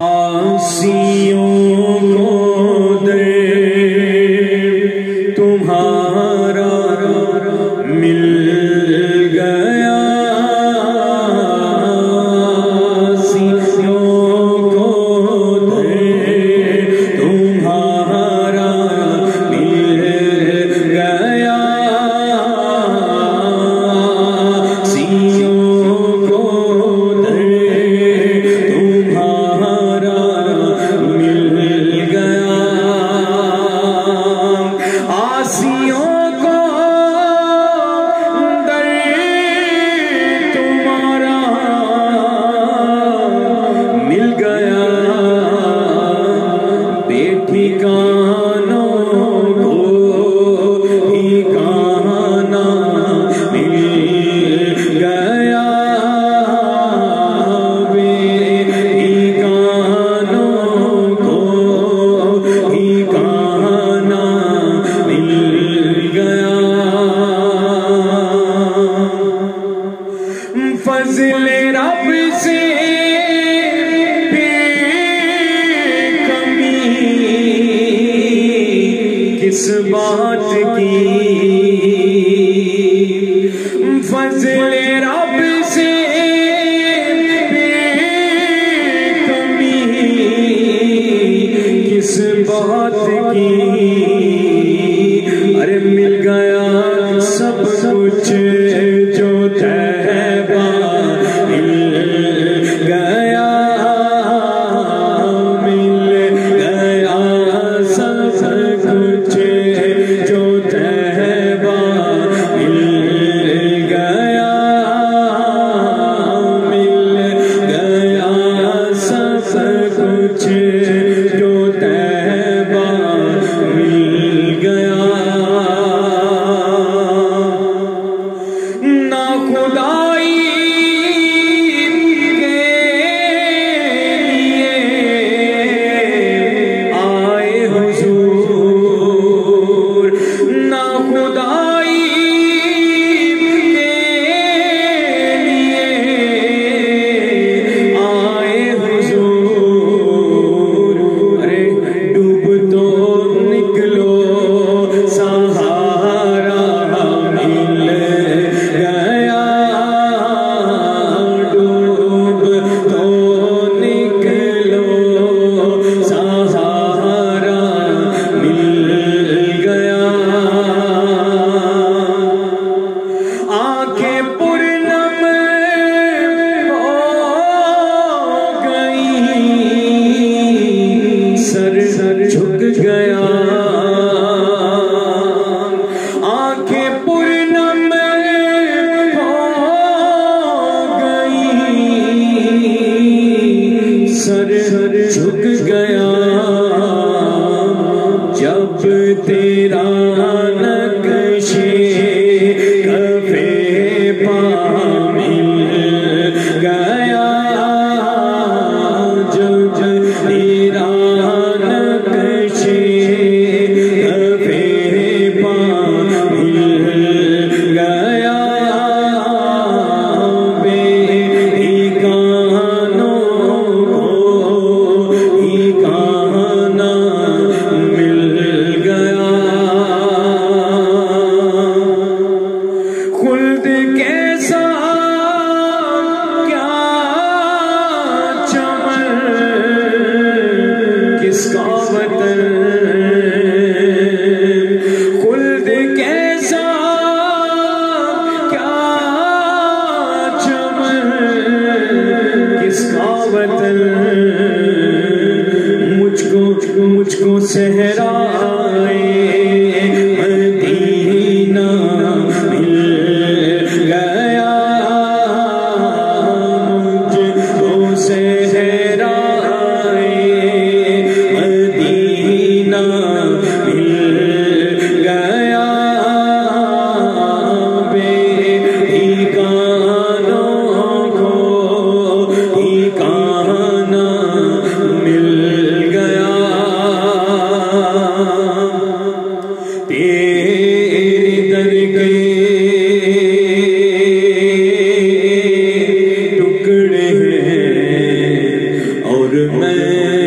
आसियों को दर तुम्हारा मिल गया, आसियों को दर तुम्हारा मिल गया, आसियों को दर तुम्हारा मिल गया, आसियों को दर तुम्हारा मिल गया, बेठिकानों को ठिकाना मिल गया, बेठिकानों को ठिकाना मिल गया। फज़्ल रब से बेकमी किस बात की, फज़्ल रब से बेकमी किस बात की, अरे मिल गया सब कुछ जो तैबा मिल गया, मिल गया सब कुछ जो तैबा मिल गया, मिल गया सब कुछ जो तैबा मिल गया। ना खुदाई के लिए आए हुजूर, ना खुदाई के लिए आए हुजूर, अरे डूब तो निकलो सहारा मिल गया, डूब तो निकलो सहारा मिल गया, आंखें पूर्णम हो गई, सर झुक गया, आंखें पूर्णम हो गई, सर झुक गया, जब तेरा नक्शे कफ़े पा मिल गया, जब तेरा नक्शे कफ़े पा मिल गया, बेठिकानों को ठिकाना मिल गया, खुल्द के साथ क्या चमन किसका वतन, खुल्द के साथ क्या चमन किसका वतन, मुझको सहराए मदीना मिल गया, मुझको सहराए मदीना मिल गया, बेठिकानों को ठिकाना मैं